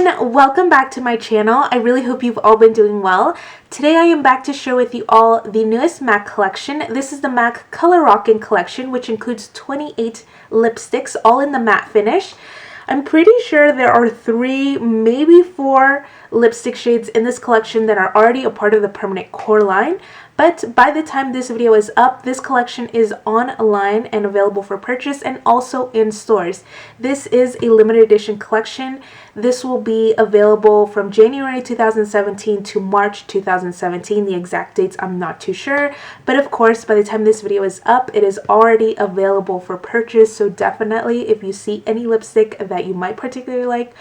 everyone, welcome back to my channel. I really hope you've all been doing well. Today I am back to share with you all the newest MAC collection. This is the MAC Color Rockin' collection, which includes 28 lipsticks, all in the matte finish. I'm pretty sure there are 3, maybe 4 lipstick shades in this collection that are already a part of the permanent core line. But by the time this video is up, this collection is online and available for purchase and also in stores. This is a limited edition collection. This will be available from January 2017 to March 2017. The exact dates I'm not too sure. But of course, by the time this video is up, it is already available for purchase. So definitely, if you see any lipstick that you might particularly like,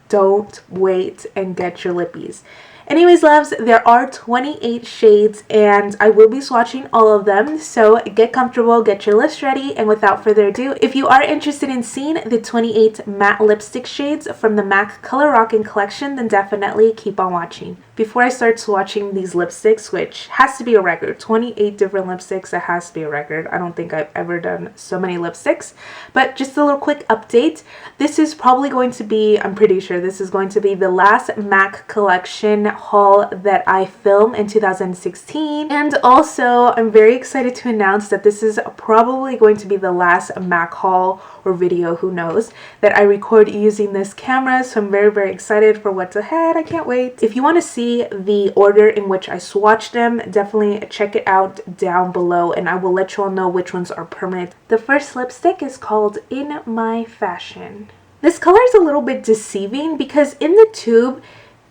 don't wait and get your lippies. Anyways, loves, there are 28 shades and I will be swatching all of them, so get comfortable, get your list ready, and without further ado, if you are interested in seeing the 28 matte lipstick shades from the MAC Color Rockin' collection, then definitely keep on watching. Before I start swatching these lipsticks, which has to be a record, 28 different lipsticks, it has to be a record. I don't think I've ever done so many lipsticks, but just a little quick update. This is probably going to be, I'm pretty sure this is going to be the last MAC collection haul that I film in 2016, and also I'm very excited to announce that this is probably going to be the last MAC haul or video, who knows, that I record using this camera, so I'm very excited for what's ahead. I can't wait. If you want to see the order in which I swatched them, definitely check it out down below and I will let you all know which ones are permanent. The first lipstick is called In My Fashion. This color is a little bit deceiving because in the tube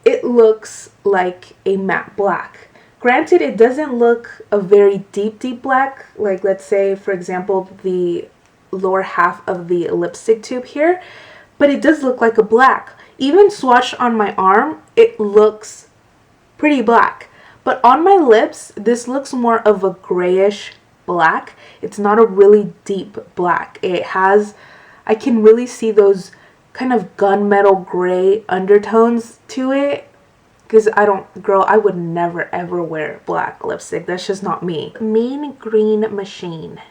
it looks like a matte black. Granted, it doesn't look a very deep black, like let's say for example the lower half of the lipstick tube here, but it does look like a black. Even swatched on my arm, it looks pretty black, but on my lips this looks more of a grayish black. It's not a really deep black. It has, I can really see those kind of gunmetal gray undertones to it, because I would never ever wear black lipstick. That's just not me. Mean Green Machine.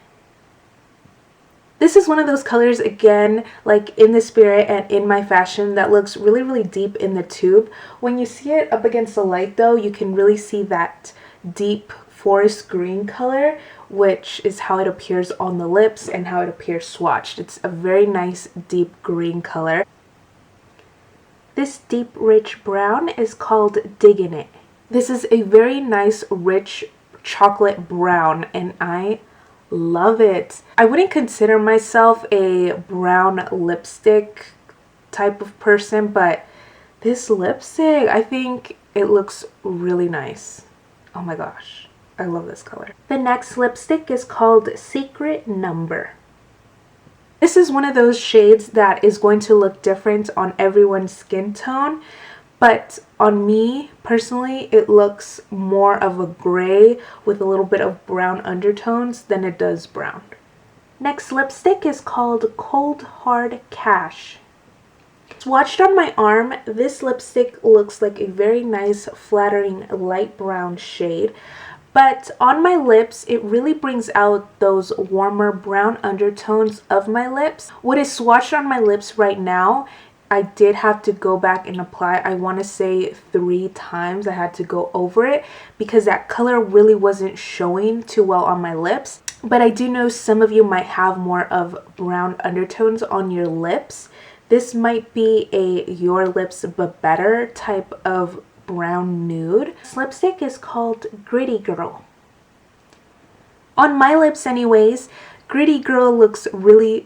This is one of those colors, again, like in the Spirit and In My Fashion, that looks really deep in the tube. When you see it up against the light though, you can really see that deep forest green color, which is how it appears on the lips and how it appears swatched. It's a very nice deep green color. This deep rich brown is called Diggin' It. This is a very nice rich chocolate brown and I love it. I wouldn't consider myself a brown lipstick type of person, but this lipstick, I think it looks really nice. Oh my gosh, I love this color. The next lipstick is called Secret Number. This is one of those shades that is going to look different on everyone's skin tone, but on me personally it looks more of a gray with a little bit of brown undertones than it does brown. Next lipstick is called Cold Hard Cash. Swatched on my arm, this lipstick looks like a very nice flattering light brown shade, but on my lips it really brings out those warmer brown undertones of my lips. What is swatched on my lips right now, I did have to go back and apply, I want to say 3 times. I had to go over it because that color really wasn't showing too well on my lips. But I do know some of you might have more of brown undertones on your lips. This might be a your lips but better type of brown nude. This lipstick is called Gritty Girl. On my lips anyways, Gritty Girl looks really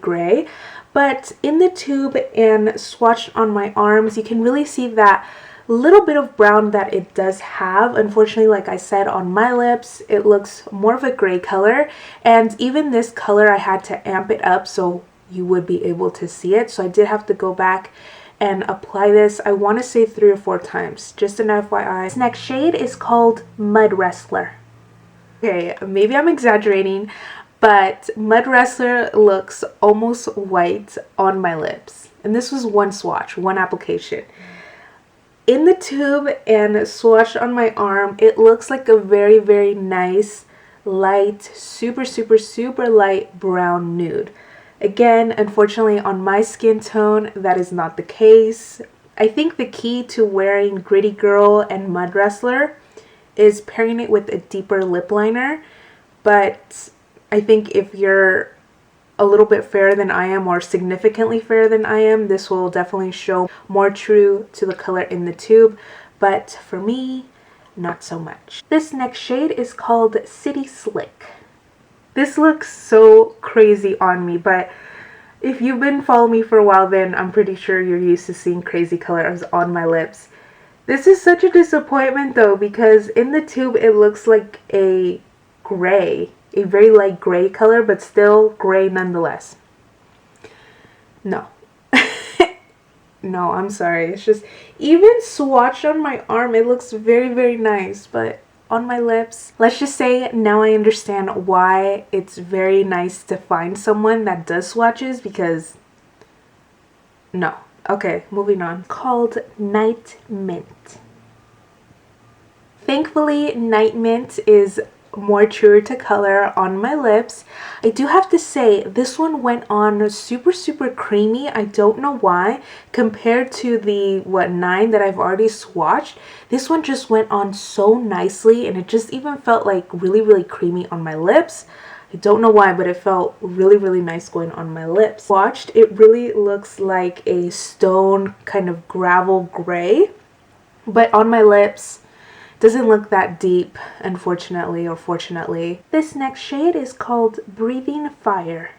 gray. But in the tube and swatched on my arms, you can really see that little bit of brown that it does have. Unfortunately, like I said, on my lips, it looks more of a gray color. And even this color, I had to amp it up so you would be able to see it. So I did have to go back and apply this, I want to say 3 or 4 times. Just an FYI. This next shade is called Mud Wrestler. Okay, maybe I'm exaggerating, but Mud Wrestler looks almost white on my lips. And this was one swatch, one application. In the tube and swatched on my arm, it looks like a very nice, light, super light brown nude. Again, unfortunately on my skin tone, that is not the case. I think the key to wearing Gritty Girl and Mud Wrestler is pairing it with a deeper lip liner. But I think if you're a little bit fairer than I am or significantly fairer than I am, this will definitely show more true to the color in the tube. But for me, not so much. This next shade is called City Slick. This looks so crazy on me, but if you've been following me for a while, then I'm pretty sure you're used to seeing crazy colors on my lips. This is such a disappointment though, because in the tube it looks like a gray, a very light gray color, but still gray nonetheless. No. No, I'm sorry. It's just, even swatched on my arm, it looks very, very nice, but on my lips, let's just say now I understand why it's very nice to find someone that does swatches, because no. Okay, moving on. Called Night Mint. Thankfully, Night Mint is more truer to color on my lips. I do have to say this one went on super creamy. I don't know why. Compared to the 9 that I've already swatched, this one just went on so nicely, and it just even felt like really creamy on my lips. I don't know why, but it felt really nice going on my lips. Swatched, it really looks like a stone kind of gravel gray, but on my lips doesn't look that deep, unfortunately or fortunately. This next shade is called Breathing Fire.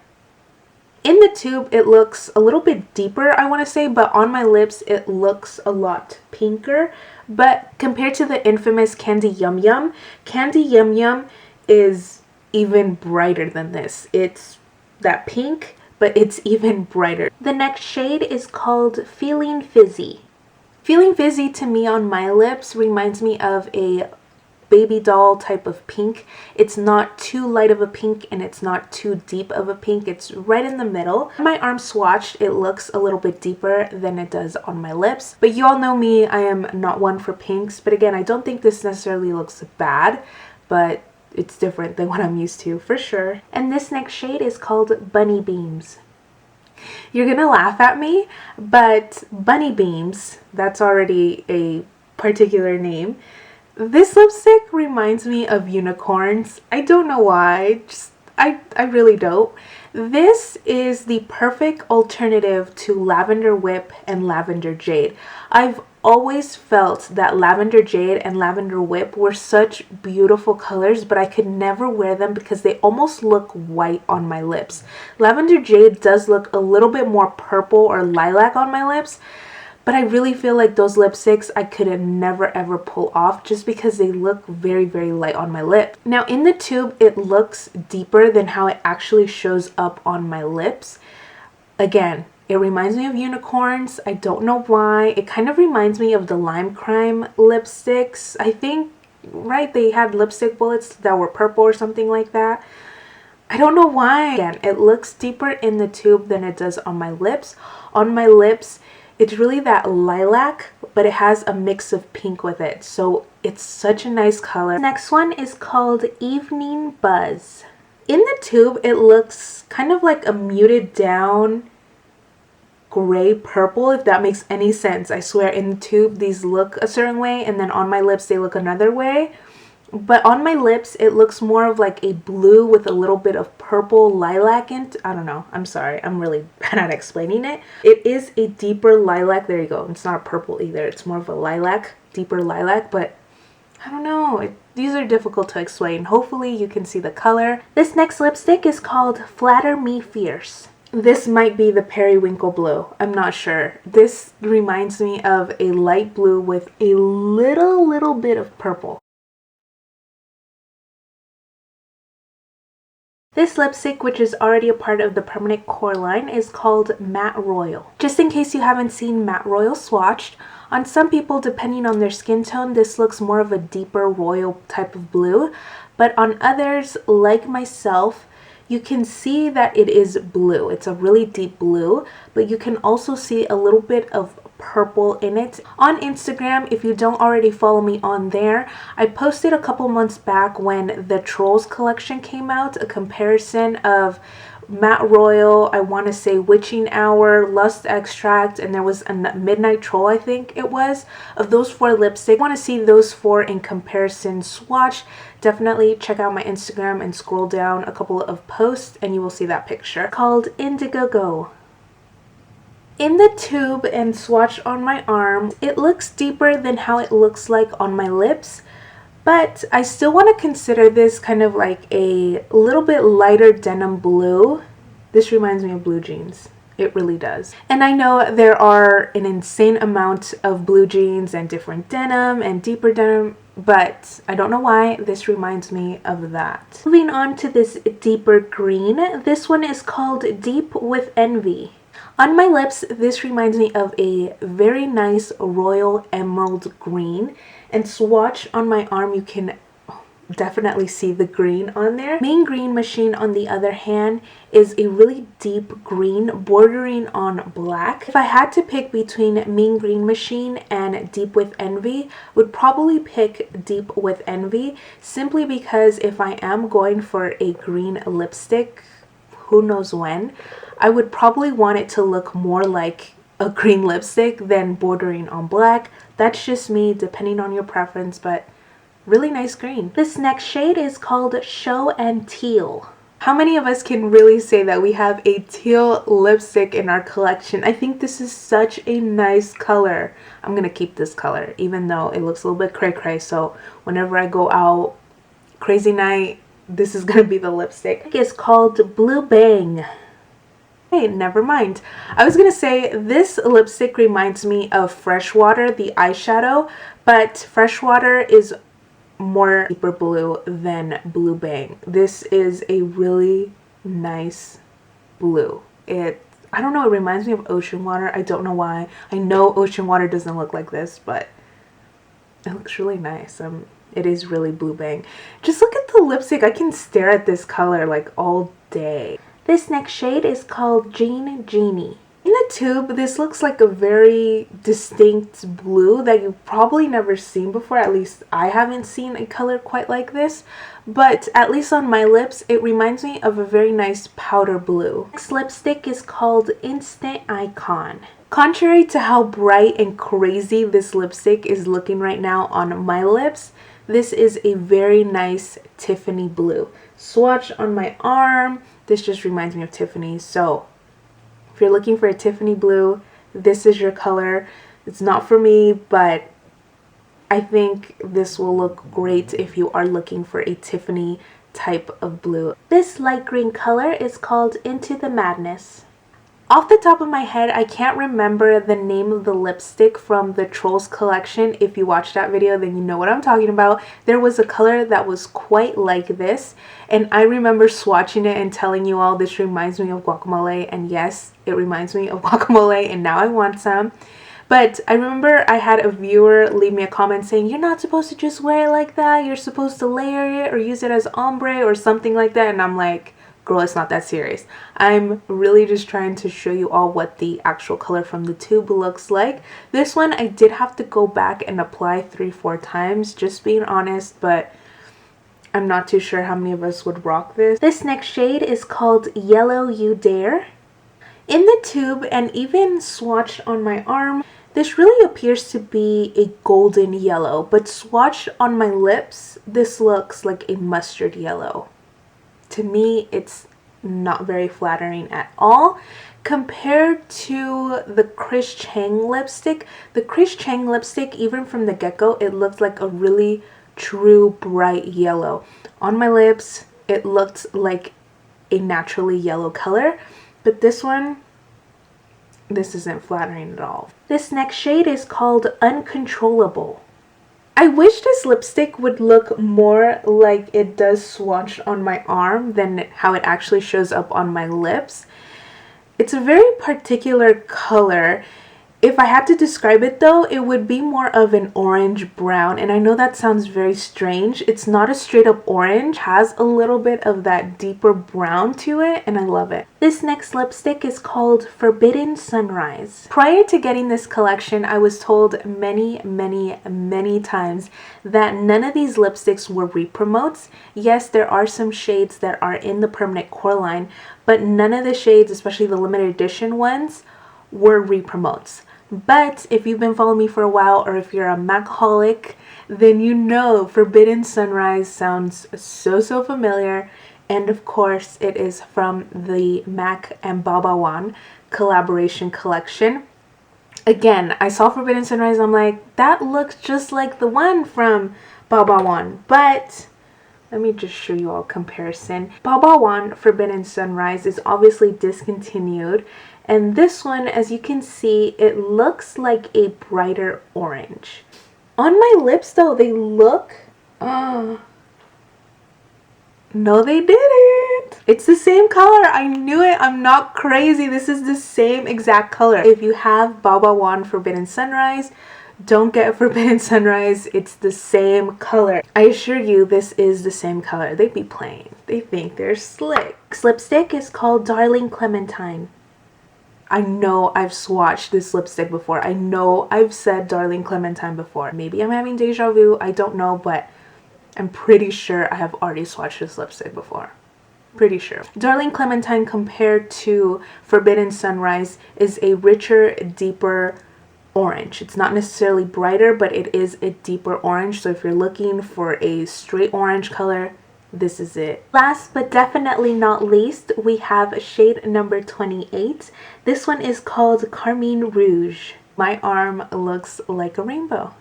In the tube, it looks a little bit deeper, I want to say, but on my lips, it looks a lot pinker. But compared to the infamous Candy Yum Yum, Candy Yum Yum is even brighter than this. It's that pink, but it's even brighter. The next shade is called Feeling Fizzy. Feeling Fizzy to me on my lips reminds me of a baby doll type of pink. It's not too light of a pink and it's not too deep of a pink. It's right in the middle. On my arm swatched, it looks a little bit deeper than it does on my lips. But you all know me, I am not one for pinks. But again, I don't think this necessarily looks bad, but it's different than what I'm used to for sure. And this next shade is called Bunnybeams. You're gonna laugh at me, but Bunnybeams, that's already a particular name. This lipstick reminds me of unicorns. I don't know why, I really don't. This is the perfect alternative to Lavender Whip and Lavender Jade. I've always felt that Lavender Jade and Lavender Whip were such beautiful colors, but I could never wear them because they almost look white on my lips. Lavender Jade does look a little bit more purple or lilac on my lips, but I really feel like those lipsticks I could never ever pull off just because they look very light on my lip. Now in the tube, it looks deeper than how it actually shows up on my lips. Again, it reminds me of unicorns. I don't know why. It kind of reminds me of the Lime Crime lipsticks. I think, right, they had lipstick bullets that were purple or something like that. I don't know why. Again, it looks deeper in the tube than it does on my lips. On my lips, it's really that lilac, but it has a mix of pink with it. So it's such a nice color. Next one is called Evening Buzz. In the tube, it looks kind of like a muted down gray purple, if that makes any sense. I swear in the tube these look a certain way and then on my lips they look another way, but on my lips it looks more of like a blue with a little bit of purple lilac in I don't know, I'm sorry, I'm really bad at explaining it. It is a deeper lilac. There you go. It's not a purple either, it's more of a lilac, deeper lilac, but I don't know, these are difficult to explain. Hopefully you can see the color. This next lipstick is called Flatter Me Fierce. This might be the periwinkle blue. I'm not sure. This reminds me of a light blue with a little bit of purple. This lipstick, which is already a part of the permanent core line, is called Matte Royal. Just in case you haven't seen Matte Royal swatched, on some people, depending on their skin tone, this looks more of a deeper royal type of blue. But on others, like myself, you can see that it is blue. It's a really deep blue, but you can also see a little bit of purple in it. On Instagram, if you don't already follow me on there, I posted a couple months back when the Trolls collection came out, a comparison of Matte Royal, I want to say Witching Hour, Lust Extract, and there was a Midnight Troll, I think it was. Of those 4 lipsticks, I want to see those 4 in comparison swatch. Definitely check out my Instagram and scroll down a couple of posts and you will see that picture. Called Indigo-go. In the tube and swatch on my arm, it looks deeper than how it looks like on my lips. But I still want to consider this kind of like a little bit lighter denim blue. This reminds me of blue jeans. It really does. And I know there are an insane amount of blue jeans and different denim and deeper denim, but I don't know why this reminds me of that. Moving on to this deeper green. This one is called Deep with Envy. On my lips, this reminds me of a very nice royal emerald green. And swatch on my arm, you can definitely see the green on there. Mean Green Machine, on the other hand, is a really deep green bordering on black. If I had to pick between Mean Green Machine and Deep with Envy, would probably pick Deep with Envy, simply because if I am going for a green lipstick, who knows when, I would probably want it to look more like a green lipstick than bordering on black. That's just me, depending on your preference, but really nice green. This next shade is called Show and Teal. How many of us can really say that we have a teal lipstick in our collection? I think this is such a nice color. I'm gonna keep this color, even though it looks a little bit cray-cray, so whenever I go out, crazy night, this is gonna be the lipstick. It's called Blue Bang. Hey, never mind. I was gonna say this lipstick reminds me of Freshwater, the eyeshadow, but Freshwater is more deeper blue than Blue Bang. This is a really nice blue. I don't know, it reminds me of ocean water. I don't know why. I know ocean water doesn't look like this, but it looks really nice. It is really Blue Bang. Just look at the lipstick. I can stare at this color like all day. This next shade is called Genie. In the tube, this looks like a very distinct blue that you've probably never seen before. At least I haven't seen a color quite like this. But at least on my lips, it reminds me of a very nice powder blue. This lipstick is called Instant Icon. Contrary to how bright and crazy this lipstick is looking right now on my lips, this is a very nice Tiffany blue. Swatch on my arm. This just reminds me of Tiffany. So if you're looking for a Tiffany blue, this is your color. It's not for me, but I think this will look great if you are looking for a Tiffany type of blue. This light green color is called Into the Madness. Off the top of my head, I can't remember the name of the lipstick from the Trolls collection. If you watched that video, then you know what I'm talking about. There was a color that was quite like this, and I remember swatching it and telling you all this reminds me of guacamole, and yes, it reminds me of guacamole, and now I want some. But I remember I had a viewer leave me a comment saying, you're not supposed to just wear it like that, you're supposed to layer it or use it as ombre or something like that, and I'm like, girl, it's not that serious. I'm really just trying to show you all what the actual color from the tube looks like. This one, I did have to go back and apply 3-4 times, just being honest, but I'm not too sure how many of us would rock this. This next shade is called Yellow You Dare. In the tube and even swatched on my arm, this really appears to be a golden yellow, but swatched on my lips, this looks like a mustard yellow. To me, it's not very flattering at all. Compared to the Chris Chang lipstick, the Chris Chang lipstick, even from the get-go, it looked like a really true bright yellow. On my lips, it looked like a naturally yellow color, but this one, this isn't flattering at all. This next shade is called Uncontrollable. I wish this lipstick would look more like it does swatched on my arm than how it actually shows up on my lips. It's a very particular color, If I had to describe it though, it would be more of an orange brown, and I know that sounds very strange. It's not a straight up orange, it has a little bit of that deeper brown to it, and I love it. This next lipstick is called Forbidden Sunrise. Prior to getting this collection, I was told many times that none of these lipsticks were repromotes. Yes, there are some shades that are in the permanent core line, but none of the shades, especially the limited edition ones, were repromotes. But if you've been following me for a while, or if you're a MAC-holic, then you know Forbidden Sunrise sounds so familiar. And of course, it is from the MAC and Babawan collaboration collection. Again, I saw Forbidden Sunrise, I'm like, that looks just like the one from Babawan. But let me just show you all comparison. Babawan Forbidden Sunrise is obviously discontinued. And this one, as you can see, it looks like a brighter orange. On my lips though, they look... No, they didn't. It's the same color. I knew it. I'm not crazy. This is the same exact color. If you have Babawan Forbidden Sunrise, don't get Forbidden Sunrise. It's the same color. I assure you, this is the same color. They be playing. They think they're slick. This lipstick is called Darling Clementine. I know I've swatched this lipstick before. I know I've said Darling Clementine before. Maybe I'm having deja vu. I don't know, but I'm pretty sure I have already swatched this lipstick before. Pretty sure. Darling Clementine compared to Forbidden Sunrise is a richer, deeper orange. It's not necessarily brighter, but it is a deeper orange. So if you're looking for a straight orange color, this is it. Last but definitely not least, we have shade number 28. This one is called Carmine Rouge. My arm looks like a rainbow.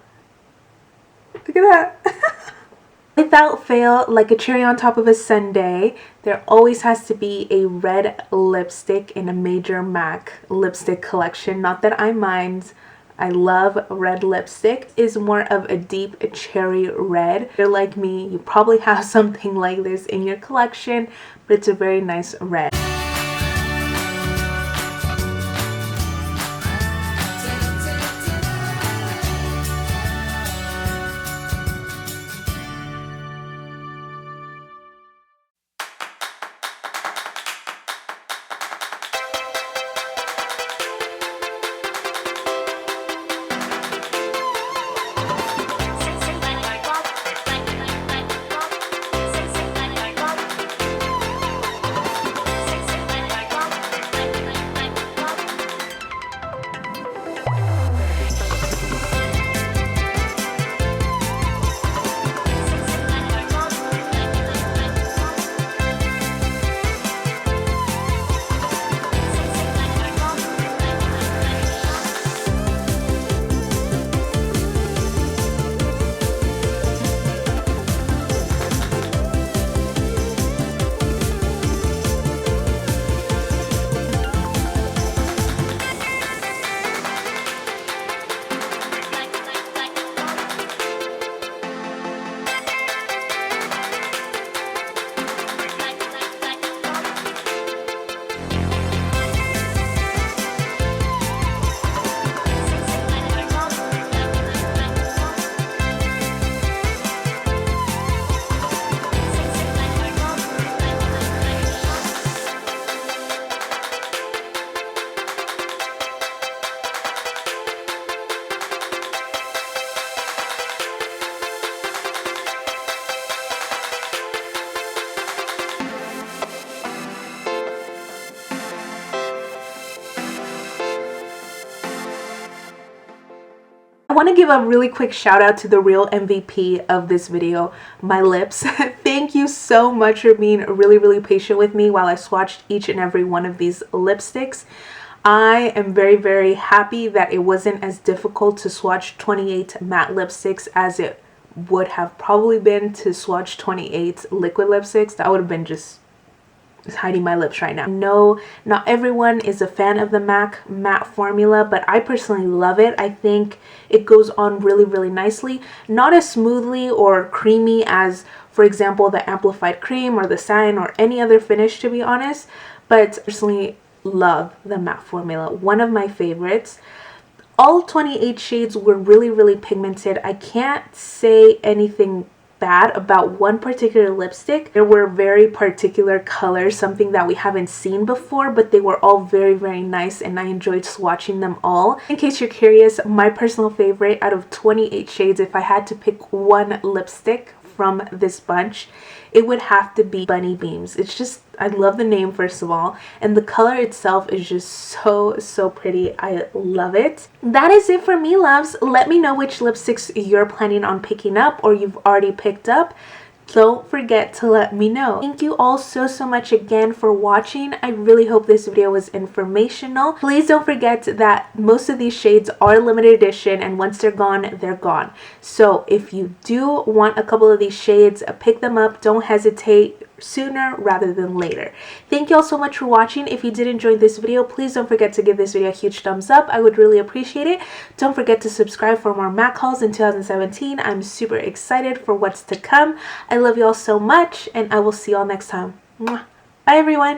Look at that. Without fail, like a cherry on top of a sundae, there always has to be a red lipstick in a major MAC lipstick collection. Not that I mind. I love red lipstick. Is more of a deep cherry red. If you're like me, you probably have something like this in your collection, but it's a very nice red. I want to give a really quick shout out to the real MVP of this video, my lips. Thank you so much for being really patient with me while I swatched each and every one of these lipsticks. I am very happy that it wasn't as difficult to swatch 28 matte lipsticks as it would have probably been to swatch 28 liquid lipsticks. That would have been just hiding my lips right now. No, not everyone is a fan of the MAC matte formula, but I personally love it. I think it goes on really nicely. Not as smoothly or creamy as, for example, the Amplified Cream or the Satin or any other finish, to be honest, but personally love the matte formula. One of my favorites. All 28 shades were really pigmented. I can't say anything bad about one particular lipstick. There were very particular colors, something that we haven't seen before, but they were all very nice and I enjoyed swatching them all. In case you're curious, my personal favorite out of 28 shades, if I had to pick one lipstick from this bunch, it would have to be Bunnybeams. It's just, I love the name first of all, and the color itself is just so pretty. I love it. That is it for me, loves. Let me know which lipsticks you're planning on picking up or you've already picked up. Don't forget to let me know. Thank you all so much again for watching. I really hope this video was informational. Please don't forget that most of these shades are limited edition and once they're gone, they're gone. So if you do want a couple of these shades, pick them up. Don't hesitate. Sooner rather than later. Thank you all so much for watching. If you did enjoy this video, please don't forget to give this video a huge thumbs up. I would really appreciate it. Don't forget to subscribe for more MAC hauls in 2017. I'm super excited for what's to come. I love you all so much and I will see you all next time. Mwah. Bye everyone.